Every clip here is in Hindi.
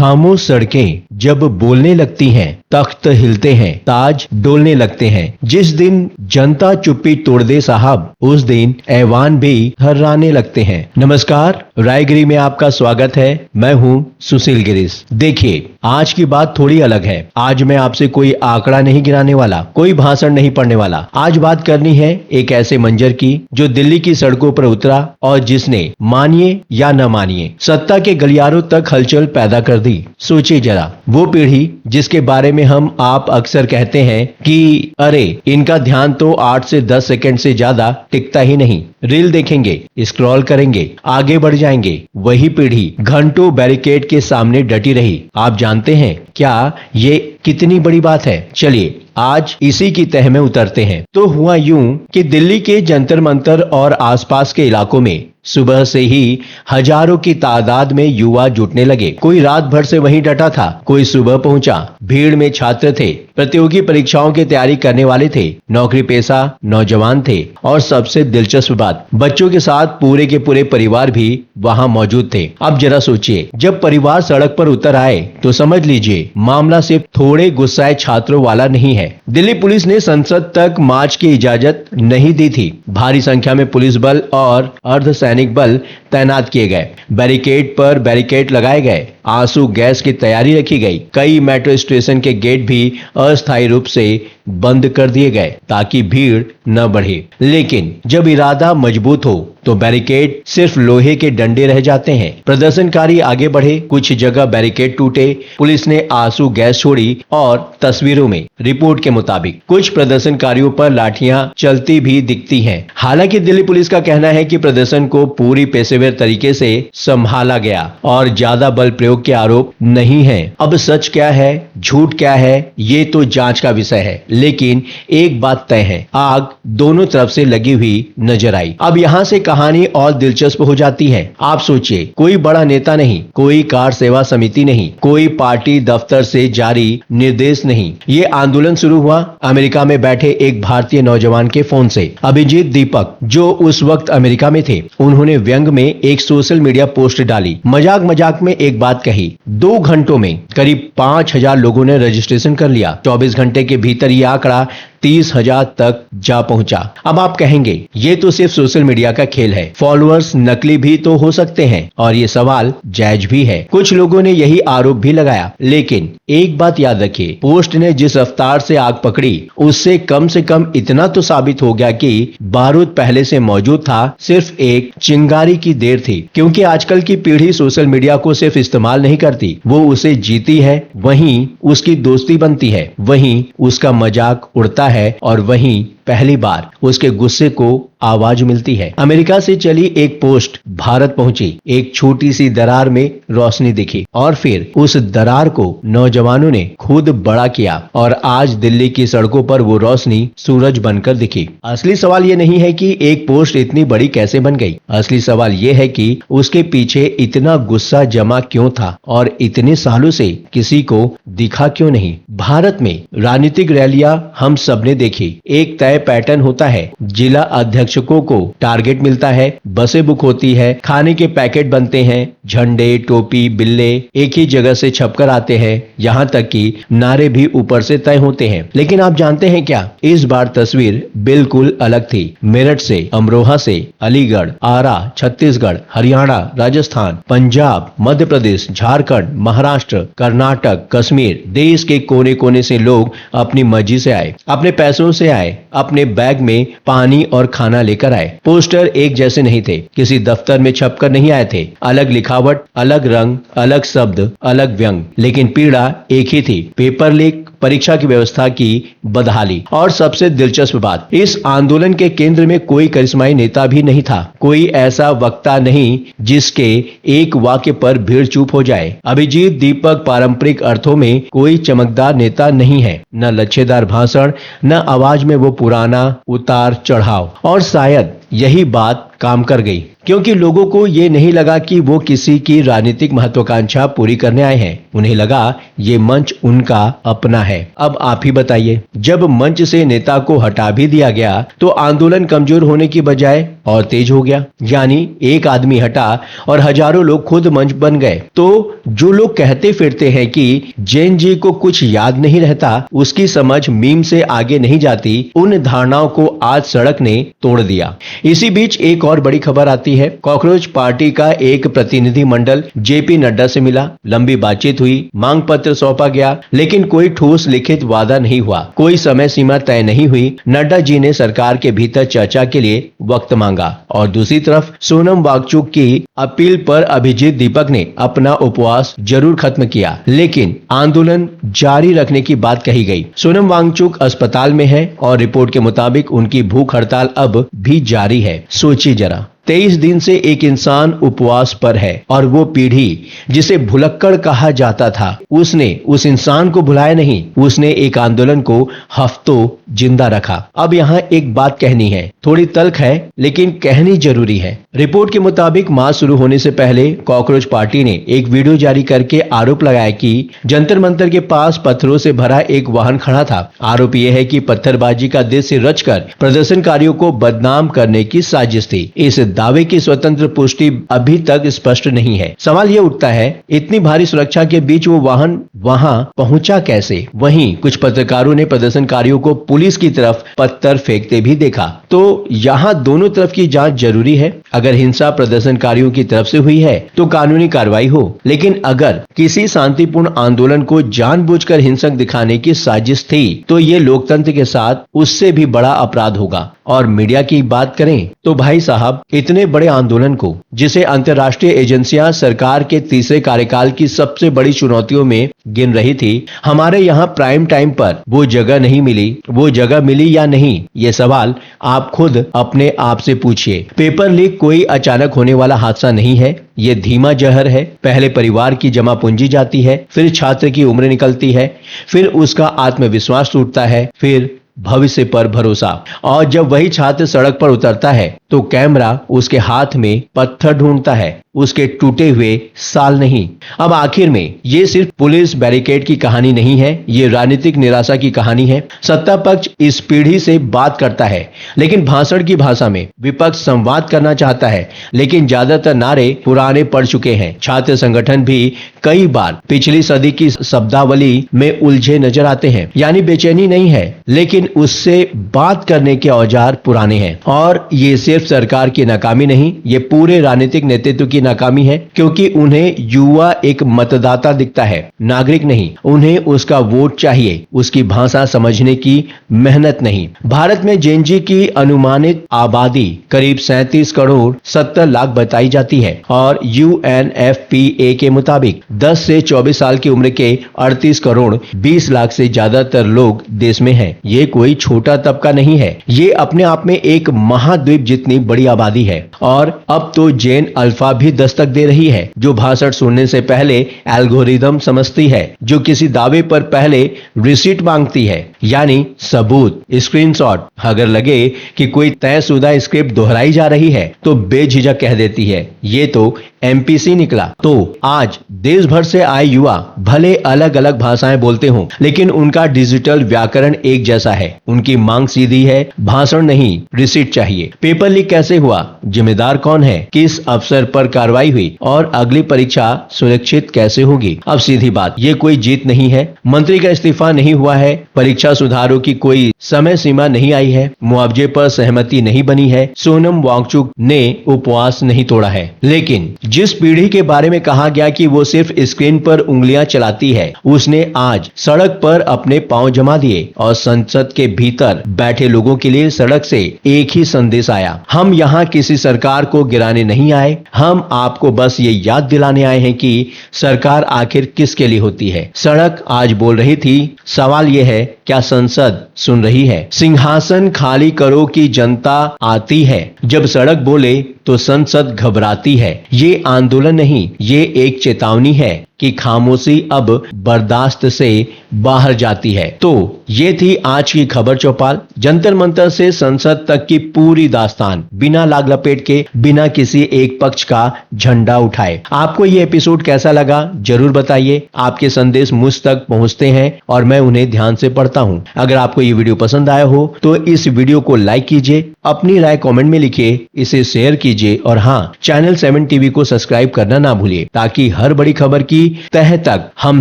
खामोश सड़कें जब बोलने लगती हैं, तख्त हिलते हैं, ताज डोलने लगते हैं। जिस दिन जनता चुप्पी तोड़ दे साहब, उस दिन ऐवान भी थर्राने लगते हैं। नमस्कार, रायगिरी में आपका स्वागत है। मैं हूं सुशील गिरीश। देखिए, आज की बात थोड़ी अलग है। आज मैं आपसे कोई आंकड़ा नहीं गिराने वाला, कोई भाषण नहीं पढ़ने वाला। आज बात करनी है एक ऐसे मंजर की जो दिल्ली की सड़कों पर उतरा और जिसने, मानिए या न मानिए, सत्ता के गलियारों तक हलचल पैदा कर दी। सोचिए जरा, वो पीढ़ी जिसके बारे में हम आप अक्सर कहते हैं कि अरे इनका ध्यान तो 8 से 10 सेकंड से ज्यादा टिकता ही नहीं। रील देखेंगे, स्क्रॉल करेंगे, आगे बढ़ जाएंगे। वही पीढ़ी घंटों बैरिकेड के सामने डटी रही। आप जानते हैं क्या ये कितनी बड़ी बात है? चलिए आज इसी की तह में उतरते हैं। तो हुआ यूं कि दिल्ली के जंतर मंतर और आसपास के इलाकों में सुबह से ही हजारों की तादाद में युवा जुटने लगे। कोई रात भर से वहीं डटा था, कोई सुबह पहुंचा। भीड़ में छात्र थे, प्रतियोगी परीक्षाओं की तैयारी करने वाले थे, नौकरी पेशा नौजवान थे और सबसे दिलचस्प बात, बच्चों के साथ पूरे के पूरे परिवार भी वहां मौजूद थे। अब जरा सोचिए, जब परिवार सड़क पर उतर आए तो समझ लीजिए मामला सिर्फ थोड़े गुस्साए छात्रों वाला नहीं है। दिल्ली पुलिस ने संसद तक मार्च की इजाजत नहीं दी थी। भारी संख्या में पुलिस बल और अर्धसैनिक बल तैनात किए गए। बैरिकेड पर बैरिकेड लगाए गए, आंसू गैस की तैयारी रखी गई। कई मेट्रो स्टेशन के गेट भी अस्थायी रूप से बंद कर दिए गए ताकि भीड़ न बढ़े। लेकिन जब इरादा मजबूत हो तो बैरिकेड सिर्फ लोहे के डंडे रह जाते हैं। प्रदर्शनकारी आगे बढ़े, कुछ जगह बैरिकेड टूटे, पुलिस ने आंसू गैस छोड़ी और तस्वीरों में रिपोर्ट के मुताबिक कुछ प्रदर्शनकारियों पर लाठियां चलती भी दिखती हैं। हालांकि दिल्ली पुलिस का कहना है कि प्रदर्शन को पूरी पेशेवर तरीके से संभाला गया और ज्यादा बल प्रयोग के आरोप नहीं है। अब सच क्या है, झूठ क्या है, ये तो जांच का विषय है। लेकिन एक बात तय है, आग दोनों तरफ से लगी हुई नजर आई। अब यहाँ से कहानी और दिलचस्प हो जाती है। आप सोचिए, कोई बड़ा नेता नहीं, कोई कार सेवा समिति नहीं, कोई पार्टी दफ्तर से जारी निर्देश नहीं। ये आंदोलन शुरू हुआ अमेरिका में बैठे एक भारतीय नौजवान के फोन से। अभिजीत दीपक, जो उस वक्त अमेरिका में थे, उन्होंने व्यंग में एक सोशल मीडिया पोस्ट डाली। मजाक मजाक में एक बात कही, 2 घंटों में करीब 5000 लोगों ने रजिस्ट्रेशन कर लिया। 24 घंटे के भीतर यह आंकड़ा 30,000 तक जा पहुंचा। अब आप कहेंगे ये तो सिर्फ सोशल मीडिया का खेल है, फॉलोअर्स नकली भी तो हो सकते हैं, और ये सवाल जायज भी है। कुछ लोगों ने यही आरोप भी लगाया। लेकिन एक बात याद रखिए, पोस्ट ने जिस रफ्तार से आग पकड़ी, उससे कम से कम इतना तो साबित हो गया कि बारूद पहले से मौजूद था, सिर्फ एक चिंगारी की देर थी। क्योंकि आजकल की पीढ़ी सोशल मीडिया को सिर्फ इस्तेमाल नहीं करती, वो उसे जीती है, वहीं उसकी दोस्ती बनती है, वहीं उसका मजाक उड़ता है और वहीं पहली बार उसके गुस्से को आवाज मिलती है। अमेरिका से चली एक पोस्ट भारत पहुंची, एक छोटी सी दरार में रोशनी दिखी और फिर उस दरार को नौजवानों ने खुद बड़ा किया और आज दिल्ली की सड़कों पर वो रोशनी सूरज बनकर दिखी। असली सवाल ये नहीं है कि एक पोस्ट इतनी बड़ी कैसे बन गई, असली सवाल ये है कि उसके पीछे इतना गुस्सा जमा क्यों था और इतने सालों से किसी को दिखा क्यों नहीं। भारत में राजनीतिक रैलियां हम सबने देखी। एक तय पैटर्न होता है, जिला अध्यक्षों को टारगेट मिलता है, बसें बुक होती है, खाने के पैकेट बनते हैं, झंडे टोपी बिल्ले एक ही जगह से छपकर आते हैं, यहाँ तक कि नारे भी ऊपर से तय होते हैं। लेकिन आप जानते हैं क्या, इस बार तस्वीर बिल्कुल अलग थी। मेरठ से, अमरोहा से, अलीगढ़, आरा, छत्तीसगढ़, हरियाणा, राजस्थान, पंजाब, मध्य प्रदेश, झारखंड, महाराष्ट्र, कर्नाटक, कश्मीर, देश के कोने कोने से लोग अपनी मर्जी से आए, अपने पैसों से आए, अपने बैग में पानी और खाना लेकर आए। पोस्टर एक जैसे नहीं थे, किसी दफ्तर में छपकर नहीं आए थे। अलग लिखावट, अलग रंग, अलग शब्द, अलग व्यंग, लेकिन पीड़ा एक ही थी, पेपर लीक, परीक्षा की व्यवस्था की बदहाली। और सबसे दिलचस्प बात, इस आंदोलन के केंद्र में कोई करिश्माई नेता भी नहीं था, कोई ऐसा वक्ता नहीं जिसके एक वाक्य पर भीड़ चुप हो जाए। अभिजीत दीपक पारंपरिक अर्थों में कोई चमकदार नेता नहीं है, न लच्छेदार भाषण, न आवाज में वो पुराना उतार चढ़ाव, और शायद यही बात काम कर गई, क्योंकि लोगों को ये नहीं लगा कि वो किसी की राजनीतिक महत्वाकांक्षा पूरी करने आए हैं। उन्हें लगा ये मंच उनका अपना है। अब आप ही बताइए, जब मंच से नेता को हटा भी दिया गया तो आंदोलन कमजोर होने की बजाय और तेज हो गया। यानी एक आदमी हटा और हजारों लोग खुद मंच बन गए। तो जो लोग कहते फिरते हैं कि जैन जी को कुछ याद नहीं रहता, उसकी समझ मीम से आगे नहीं जाती, उन धारणाओं को आज सड़क ने तोड़ दिया। इसी बीच एक और बड़ी खबर आती है। कॉकरोच पार्टी का एक प्रतिनिधि मंडल जेपी नड्डा से मिला, लंबी बातचीत हुई, मांग पत्र सौंपा गया, लेकिन कोई ठोस लिखित वादा नहीं हुआ, कोई समय सीमा तय नहीं हुई। नड्डा जी ने सरकार के भीतर चर्चा के लिए वक्त मांगा और दूसरी तरफ सोनम वांगचुक की अपील पर अभिजीत दीपक ने अपना उपवास जरूर खत्म किया, लेकिन आंदोलन जारी रखने की बात कही गई। सोनम वांगचुक अस्पताल में है और रिपोर्ट के मुताबिक उनकी भूख हड़ताल अब भी जारी है। सोचिए जरा, 23 दिन से एक इंसान उपवास पर है और वो पीढ़ी जिसे भुलक्कड़ कहा जाता था, उसने उस इंसान को भुलाया नहीं, उसने एक आंदोलन को हफ्तों जिंदा रखा। अब यहाँ एक बात कहनी है, थोड़ी तल्ख है लेकिन कहनी जरूरी है। रिपोर्ट के मुताबिक मार्च शुरू होने से पहले कॉकरोच पार्टी ने एक वीडियो जारी करके आरोप लगाया कि जंतर मंतर के पास पत्थरों से भरा एक वाहन खड़ा था। आरोप यह है कि पत्थरबाजी का दृश्य रचकर प्रदर्शनकारियों को बदनाम करने की साजिश थी। इस दावे की स्वतंत्र पुष्टि अभी तक स्पष्ट नहीं है। सवाल यह उठता है, इतनी भारी सुरक्षा के बीच वो वाहन वहां पहुंचा कैसे? वहीं कुछ पत्रकारों ने प्रदर्शनकारियों को पुलिस की तरफ पत्थर फेंकते भी देखा। तो यहाँ दोनों तरफ की जांच जरूरी है। अगर हिंसा प्रदर्शनकारियों की तरफ से हुई है तो कानूनी कार्रवाई हो, लेकिन अगर किसी शांतिपूर्ण आंदोलन को जानबूझकर हिंसक दिखाने की साजिश थी तो ये लोकतंत्र के साथ उससे भी बड़ा अपराध होगा। और मीडिया की बात करें तो भाई साहब, इतने बड़े आंदोलन को, जिसे अंतर्राष्ट्रीय एजेंसियां सरकार के तीसरे कार्यकाल की सबसे बड़ी चुनौतियों में गिन रही थी, हमारे यहाँ प्राइम टाइम पर वो जगह नहीं मिली। वो जगह मिली या नहीं, ये सवाल आप खुद अपने आप से पूछिए। पेपर लीक कोई अचानक होने वाला हादसा नहीं है, ये धीमा जहर है। पहले परिवार की जमा पूंजी जाती है, फिर छात्र की उम्र निकलती है, फिर उसका आत्मविश्वास टूटता है, फिर भविष्य पर भरोसा। और जब वही छात्र सड़क पर उतरता है तो कैमरा उसके हाथ में पत्थर ढूंढता है, उसके टूटे हुए साल नहीं। अब आखिर में ये सिर्फ पुलिस बैरिकेड की कहानी नहीं है, ये राजनीतिक निराशा की कहानी है। सत्ता पक्ष इस पीढ़ी से बात करता है लेकिन भाषण की भाषा में, विपक्ष संवाद करना चाहता है लेकिन ज्यादातर नारे पुराने पड़ चुके हैं। छात्र संगठन भी कई बार पिछली सदी की शब्दावली में उलझे नजर आते हैं। यानी बेचैनी नहीं है, लेकिन उससे बात करने के औजार पुराने हैं। और ये सिर्फ सरकार की नाकामी नहीं, ये पूरे राजनीतिक नेतृत्व की नाकामी है, क्योंकि उन्हें युवा एक मतदाता दिखता है, नागरिक नहीं। उन्हें उसका वोट चाहिए, उसकी भाषा समझने की मेहनत नहीं। भारत में जेन जी की अनुमानित आबादी करीब 37 करोड़ 70 लाख बताई जाती है और UNFPA के मुताबिक 10 से 24 साल की उम्र के 38 करोड़ 20 लाख से ज्यादातर लोग देश में हैं। ये कोई छोटा तबका नहीं है, ये अपने आप में एक महाद्वीप जितनी बड़ी आबादी है। और अब तो जैन अल्फा भी दस्तक दे रही है, जो भाषण सुनने से पहले एल्गोरिदम समझती है, जो किसी दावे पर पहले रिसीट मांगती है, यानी सबूत, स्क्रीनशॉट। अगर लगे कि कोई तयशुदा स्क्रिप्ट दोहराई जा रही है तो बेझिझक कह देती है, ये तो MPC निकला। तो आज देश भर से आए युवा भले अलग अलग भाषाएं बोलते हों, लेकिन उनका डिजिटल व्याकरण एक जैसा है। उनकी मांग सीधी है, भाषण नहीं, रिसीट चाहिए। पेपर लीक कैसे हुआ, जिम्मेदार कौन है, किस अफसर पर कार्रवाई हुई और अगली परीक्षा सुरक्षित कैसे होगी? अब सीधी बात, ये कोई जीत नहीं है। मंत्री का इस्तीफा नहीं हुआ है, परीक्षा सुधारों की कोई समय सीमा नहीं आई है, मुआवजे पर सहमति नहीं बनी है, सोनम वांगचुक ने उपवास नहीं तोड़ा है। लेकिन जिस पीढ़ी के बारे में कहा गया कि वो सिर्फ स्क्रीन पर उंगलियां चलाती है, उसने आज सड़क पर अपने पांव जमा दिए और संसद के भीतर बैठे लोगों के लिए सड़क से एक ही संदेश आया, हम यहाँ किसी सरकार को गिराने नहीं आए, हम आपको बस ये याद दिलाने आए हैं कि सरकार आखिर किसके लिए होती है। सड़क आज बोल रही थी, सवाल यह है क्या संसद सुन रही है? सिंहासन खाली करो की जनता आती है, जब सड़क बोले तो संसद घबराती है। ये आंदोलन नहीं, ये एक चेतावनी है कि खामोशी अब बर्दाश्त से बाहर जाती है। तो ये थी आज की खबर चौपाल। जंतर मंतर से संसद तक की पूरी दास्तान बिना लाग लपेट के, बिना किसी एक पक्ष का झंडा उठाए। आपको ये एपिसोड कैसा लगा जरूर बताइए। आपके संदेश मुझ तक पहुंचते हैं और मैं उन्हें ध्यान से पढ़ता हूं। अगर आपको ये वीडियो पसंद आया हो तो इस वीडियो को लाइक कीजिए, अपनी राय कमेंट में लिखिए, इसे शेयर कीजिए और हाँ, चैनल 7 टीवी को सब्सक्राइब करना ना भूलिए ताकि हर बड़ी खबर की तह तक हम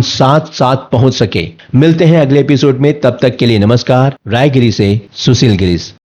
साथ साथ पहुंच सके। मिलते हैं अगले एपिसोड में, तब तक के लिए नमस्कार। रायगिरी से सुशील गिरीश।